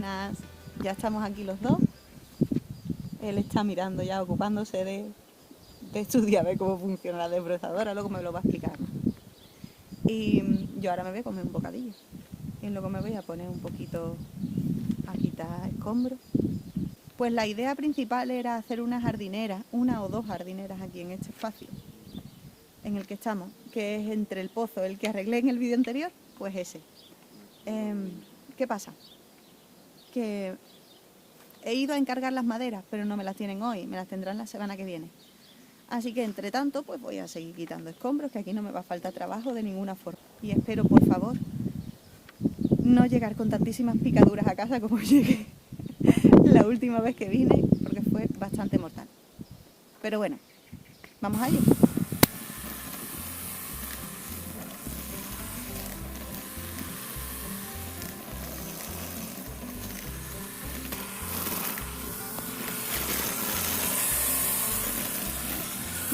Buenas, ya estamos aquí los dos. Él está mirando ya, ocupándose de estudiar, a ver cómo funciona la desbrozadora, luego me lo va a explicar. Y yo ahora me voy a comer un bocadillo. Y luego me voy a poner un poquito a quitar escombros. Pues la idea principal era hacer una o dos jardineras aquí en este espacio en el que estamos, que es entre el pozo, el que arreglé en el vídeo anterior, pues ese. ¿Qué pasa? Que he ido a encargar las maderas, pero no me las tienen hoy, me las tendrán la semana que viene. Así que entre tanto, pues voy a seguir quitando escombros, que aquí no me va a faltar trabajo de ninguna forma. Y espero, por favor, no llegar con tantísimas picaduras a casa como llegué la última vez que vine, porque fue bastante mortal. Pero bueno, vamos a ello.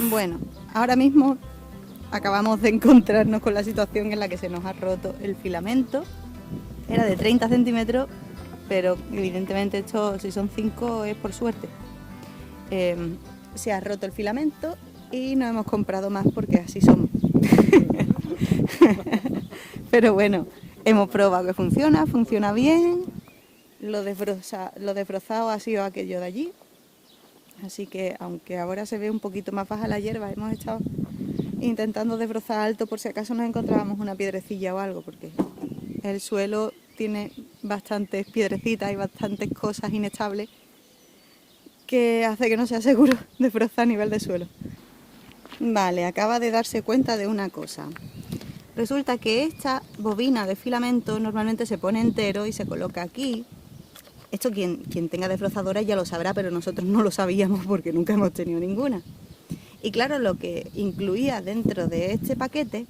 Bueno, ahora mismo acabamos de encontrarnos con la situación en la que se nos ha roto el filamento. Era de 30 centímetros, pero evidentemente esto, si son 5, es por suerte. Se ha roto el filamento y no hemos comprado más porque así somos. Pero bueno, hemos probado que funciona bien. Lo desbrozado ha sido aquello de allí. Así que aunque ahora se ve un poquito más baja la hierba, hemos estado intentando desbrozar alto por si acaso nos encontrábamos una piedrecilla o algo, porque el suelo tiene bastantes piedrecitas y bastantes cosas inestables que hace que no sea seguro desbrozar a nivel de suelo. Vale, acaba de darse cuenta de una cosa. Resulta que esta bobina de filamento normalmente se pone entero y se coloca aquí. Esto quien tenga desbrozadora ya lo sabrá, pero nosotros no lo sabíamos porque nunca hemos tenido ninguna. Y claro, lo que incluía dentro de este paquete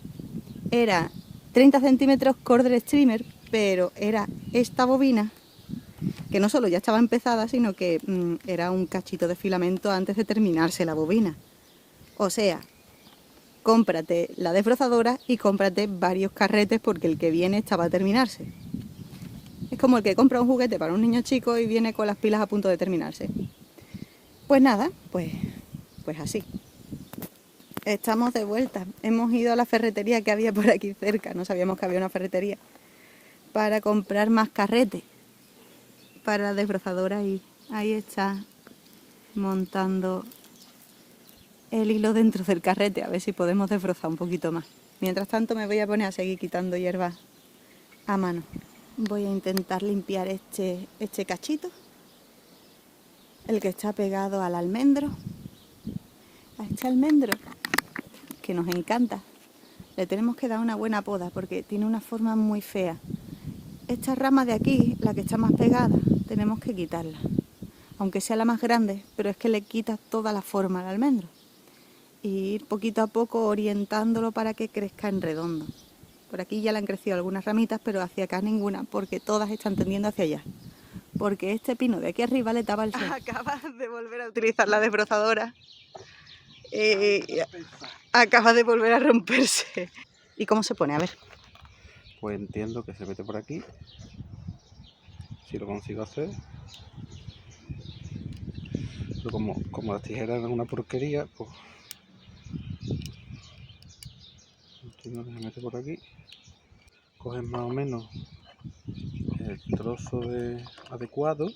era 30 centímetros cordel streamer, pero era esta bobina, que no solo ya estaba empezada, sino que era un cachito de filamento antes de terminarse la bobina. O sea, cómprate la desbrozadora y cómprate varios carretes porque el que viene estaba a terminarse. Es como el que compra un juguete para un niño chico y viene con las pilas a punto de terminarse. Pues nada, pues así. Estamos de vuelta. Hemos ido a la ferretería que había por aquí cerca, no sabíamos que había una ferretería, para comprar más carretes para la desbrozadora y ahí está montando el hilo dentro del carrete, a ver si podemos desbrozar un poquito más. Mientras tanto me voy a poner a seguir quitando hierba a mano. Voy a intentar limpiar este cachito, el que está pegado al almendro. A este almendro, que nos encanta, le tenemos que dar una buena poda porque tiene una forma muy fea. Esta rama de aquí, la que está más pegada, tenemos que quitarla. Aunque sea la más grande, pero es que le quita toda la forma al almendro. Y ir poquito a poco orientándolo para que crezca en redondo. Por aquí ya le han crecido algunas ramitas, pero hacia acá ninguna, porque todas están tendiendo hacia allá. Porque este pino de aquí arriba le tapa el sol. Acabas de volver a utilizar la desbrozadora. Acaba de volver a romperse. ¿Y cómo se pone? A ver. Pues entiendo que se mete por aquí. Si lo consigo hacer. Pero como las tijeras eran una porquería, pues entiendo que se mete por aquí. Coges más o menos el trozo adecuado.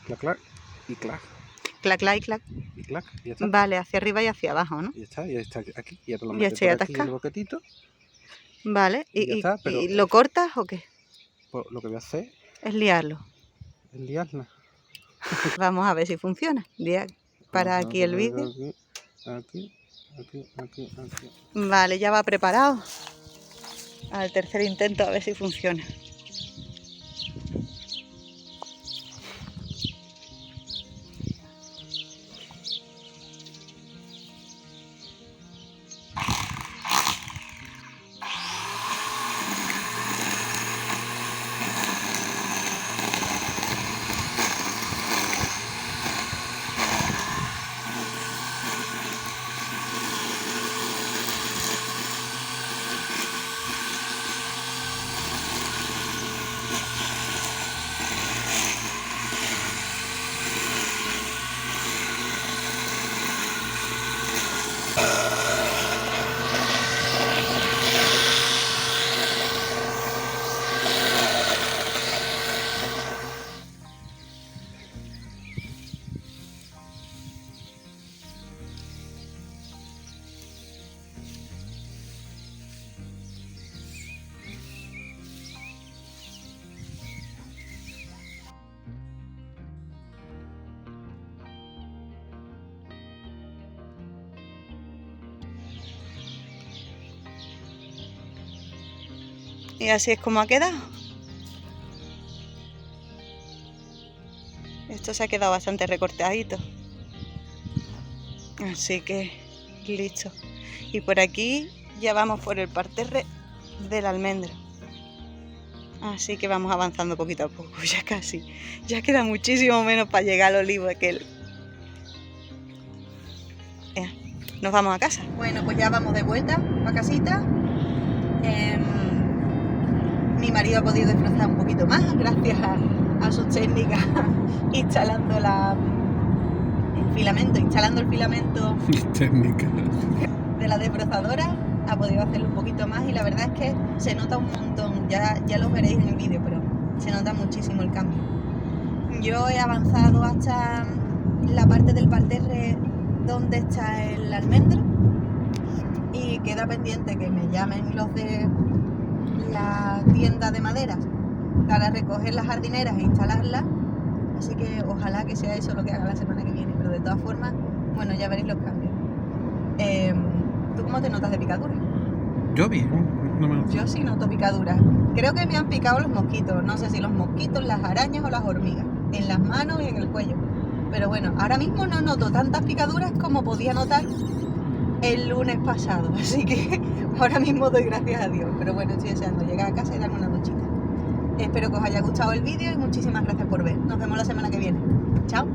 Clac, clac y clac. Clac, clac y clac. Y clac, y ya está. Vale, hacia arriba y hacia abajo, ¿no? Y ya está aquí. Y ahora lo Ya metes estoy por aquí en atascada. el boquetito. Vale, Y ya está, pero ¿y lo cortas o qué? pues, lo que voy a hacer Es liarlo. es liarla. Vamos a ver si funciona. Para aquí el vídeo. Aquí. Vale, ya va preparado. Al tercer intento a ver si funciona. Y así es como ha quedado. Esto se ha quedado bastante recortadito. Así que listo. Y por aquí ya vamos por el parterre del almendro. Así que vamos avanzando poquito a poco, ya casi. Ya queda muchísimo menos para llegar al olivo aquel. Nos vamos a casa. Bueno, pues ya vamos de vuelta a casita. Mi marido ha podido desbrozar un poquito más gracias a sus técnicas instalando el filamento Técnica. de la desbrozadora. Ha podido hacerlo un poquito más y la verdad es que se nota un montón. Ya lo veréis en el vídeo, pero se nota muchísimo el cambio. Yo he avanzado hasta la parte del parterre donde está el almendro y queda pendiente que me llamen los de la tienda de maderas para recoger las jardineras e instalarlas, así que ojalá que sea eso lo que haga la semana que viene, pero de todas formas, bueno, ya veréis los cambios. ¿Tú cómo te notas de picadura? Yo bien, no me noto. Yo sí noto picaduras. Creo que me han picado los mosquitos, no sé si los mosquitos, las arañas o las hormigas, en las manos y en el cuello. Pero bueno, ahora mismo no noto tantas picaduras como podía notar el lunes pasado, así que ahora mismo doy gracias a Dios. Pero bueno, estoy deseando llegar a casa y darme una duchita. Espero que os haya gustado el vídeo y muchísimas gracias por ver. Nos vemos la semana que viene. Chao.